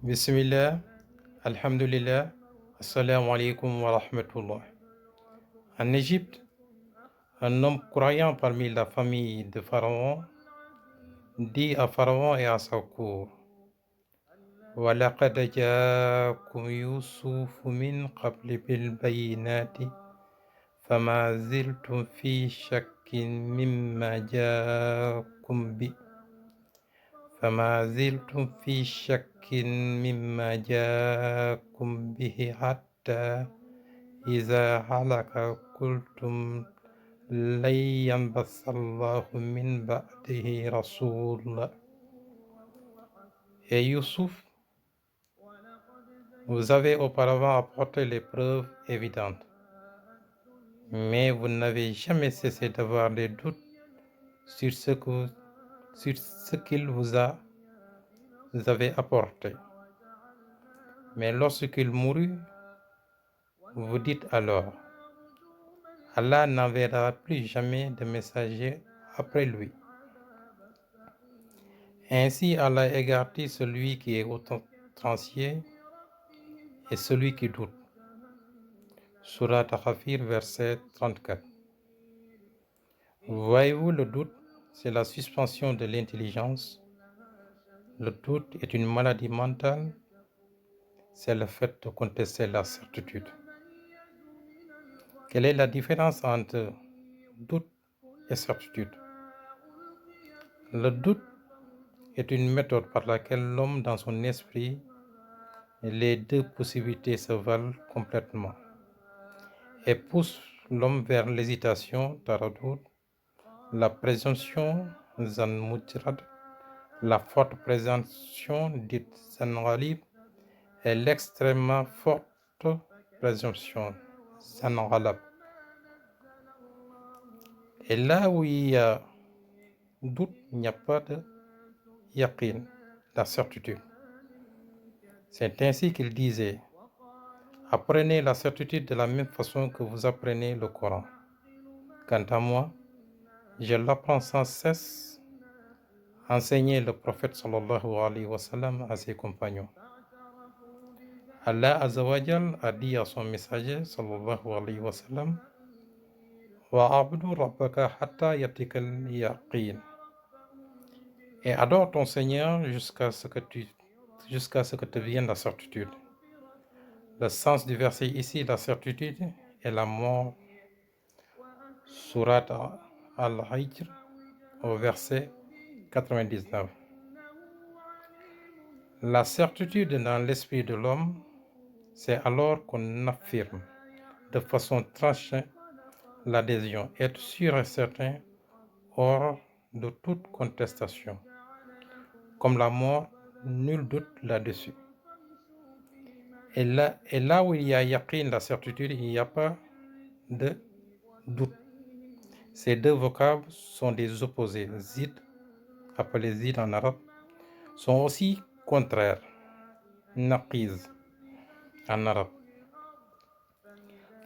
Bismillah, Alhamdulillah, Assalamu alaikum wa rahmatullah. En Égypte, un homme croyant parmi la famille de Pharaon dit à Pharaon et à sa cour: وَلَقَدْ جَاءَكُمْ يُوسُفُ مِنْ قَبْلِ بِالْبَيِّنَاتِ فَمَا زِلْتُمْ فِي شَكٍّ مِّمَّا جَاءَكُمْ بِهِ حتى إذا هلك قلتم لن يبعث الله من بعده رسولا. Et Youssouf, vous avez auparavant apporté les preuves évidentes, mais vous n'avez jamais cessé d'avoir des doutes sur ce qu'il vous avez apporté. Mais lorsqu'il mourut, vous dites alors: Allah n'enverra plus jamais de messager après lui. Ainsi Allah égartit celui qui est outrancier et celui qui doute. Surat Ghafir, verset 34. Voyez-vous, le doute, c'est la suspension de l'intelligence. Le doute est une maladie mentale, c'est le fait de contester la certitude. Quelle est la différence entre doute et certitude? Le doute est une méthode par laquelle l'homme, dans son esprit, les deux possibilités se valent complètement et pousse l'homme vers l'hésitation, taradud, la présomption, zan mujrad, la forte présomption, dite zan ghalib, et l'extrêmement forte présomption, zan ghalab. Et là où il y a doute, il n'y a pas de yaqin, la certitude. C'est ainsi qu'il disait: apprenez la certitude de la même façon que vous apprenez le Coran. Quant à moi, je l'apprends sans cesse, enseignait le prophète sallallahu alayhi wa sallam à ses compagnons. Allah Azzawajal a dit à son messager sallallahu alayhi wa sallam: wa'abdu rabbaka hatta yatikal yaqin. Et adore ton Seigneur jusqu'à ce que te vienne la certitude. Le sens du verset ici, la certitude, est la mort. Surat Al-Hijr, au verset 99. La certitude dans l'esprit de l'homme, c'est alors qu'on affirme de façon tranchée l'adhésion, être sûr et certain, hors de toute contestation. Comme la mort, nul doute là-dessus. Et là où il y a yaqin, la certitude, il n'y a pas de doute. Ces deux vocables sont des opposés. Zid, appelé zid en arabe, sont aussi contraires. Naqiz en arabe.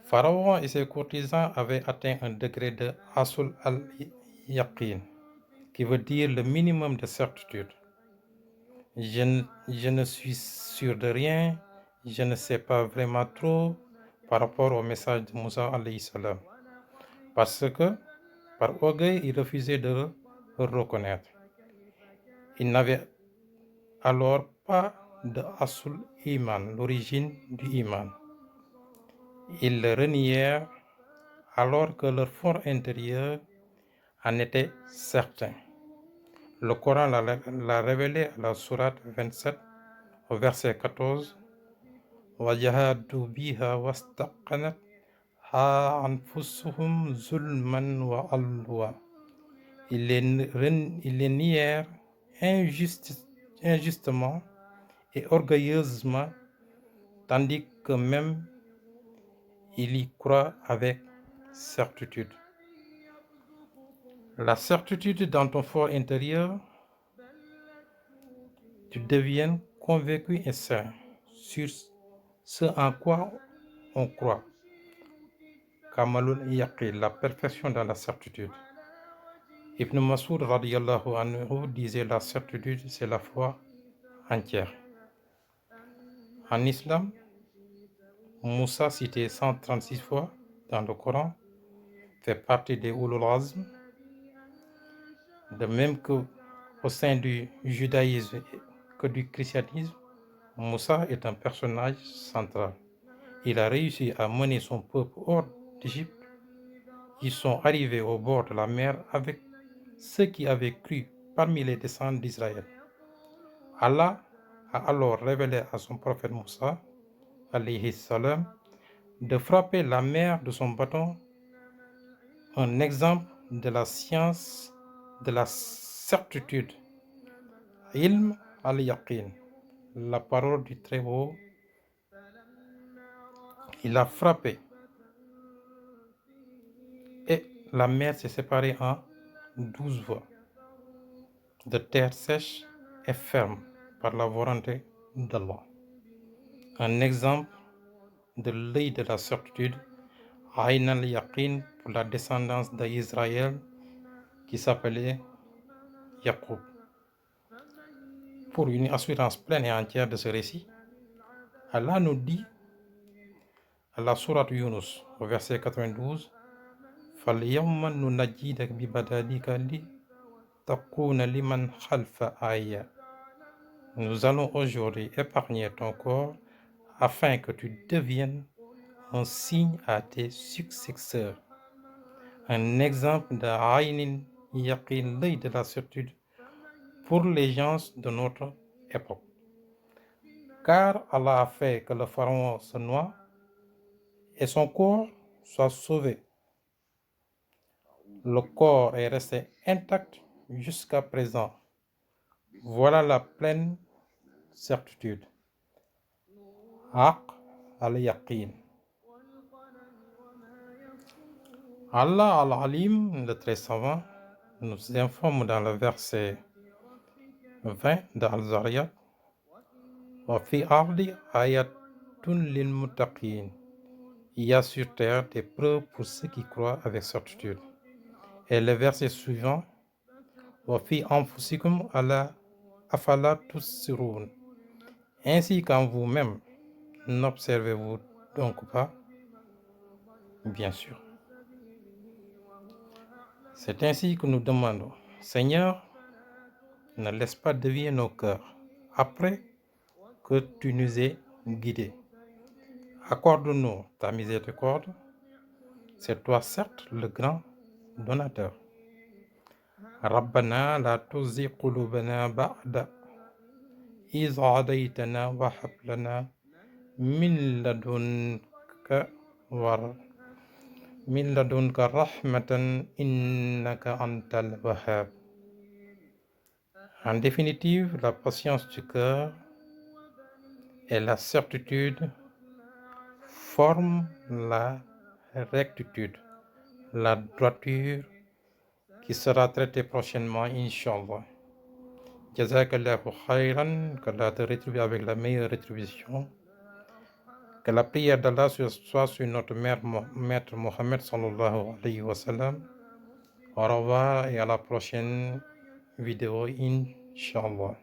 Pharaon et ses courtisans avaient atteint un degré de asul al-yaqin, qui veut dire le minimum de certitude. Je ne suis sûr de rien, je ne sais pas vraiment trop par rapport au message de Moussa alayhi salam, parce que par orgueil, ils refusaient de le reconnaître. Ils n'avaient alors pas de asul iman, l'origine du iman. Ils le renièrent alors que leur fort intérieur en était certain. Le Coran l'a révélé à la sourate 27, au verset 14. وَجَحَدُوا بِهَا وَاسْتَيْقَنَتْهَا أَنفُسُهُمْ ظُلْمًا وَعُلُوًّا. Ils les nièrent injustement et orgueilleusement, tandis que même ils y croient avec certitude. La certitude dans ton fort intérieur, tu deviens convaincu et certain sur ce en quoi on croit. Kamalul yaqin, la perfection dans la certitude. Ibn Mas'ud radiyallahu anhu disait: la certitude, c'est la foi entière. En islam, Moussa, cité 136 fois dans le Coran, fait partie des Ulul Azm, de même que au sein du judaïsme que du christianisme, Moussa est un personnage central. Il a réussi à mener son peuple hors d'Égypte. Ils sont arrivés au bord de la mer avec ceux qui avaient cru parmi les descendants d'Israël. Allah a alors révélé à son prophète Moussa, alayhi salam, de frapper la mer de son bâton, un exemple de la science, de la certitude. Ilm al-Yaqin, la parole du Très-Haut. Il a frappé et la mer s'est séparée en 12 voies de terre sèche et ferme par la volonté d'Allah. Un exemple de l'œil de la certitude, Ayn al-Yaqin pour la descendance d'Israël qui s'appelait Yaqub. Pour une assurance pleine et entière de ce récit, Allah nous dit à la sourate Yunus, au verset 92, فَالْيَوْمَ نُنَجِّيكَ بِبَدَنِكَ لِتَكُونَ لِمَنْ خَلْفَكَ آيَةً. Nous allons aujourd'hui épargner ton corps afin que tu deviennes un signe à tes successeurs. Un exemple de Ayn Yaqin, l'œil de la certitude pour les gens de notre époque. Car Allah a fait que le pharaon se noie et son corps soit sauvé. Le corps est resté intact jusqu'à présent. Voilà la pleine certitude. Haq al-Yaqin. Allah al-Alim, le très savant, nous informe dans le verset 20 de Al-Zariyat, Wa fi ardi ayatun lil muttaqin. Il y a sur terre des preuves pour ceux qui croient avec certitude. Et le verset suivant, Wa fi anfusikum ala afala tusirun. Ainsi qu'en vous-même, n'observez-vous donc pas? Bien sûr. C'est ainsi que nous demandons, Seigneur, ne laisse pas dévier nos cœurs après que tu nous aies guidés. Accorde-nous ta miséricorde. C'est toi certes le grand donateur. Rabbana la tuzigh qulubana ba'da iz hadaytana wa hab lana min ladunka rahmatan innaka antal wahhab. En définitive, la patience du cœur et la certitude forment la rectitude, la droiture qui sera traitée prochainement, Inch'Allah. Jazakallahu khayran, qu'Allah te rétribue avec la meilleure rétribution. Que la prière d'Allah soit sur notre maître Mohammed sallallahu alayhi wa sallam. Au revoir et à la prochaine vidéo, Inch'Allah.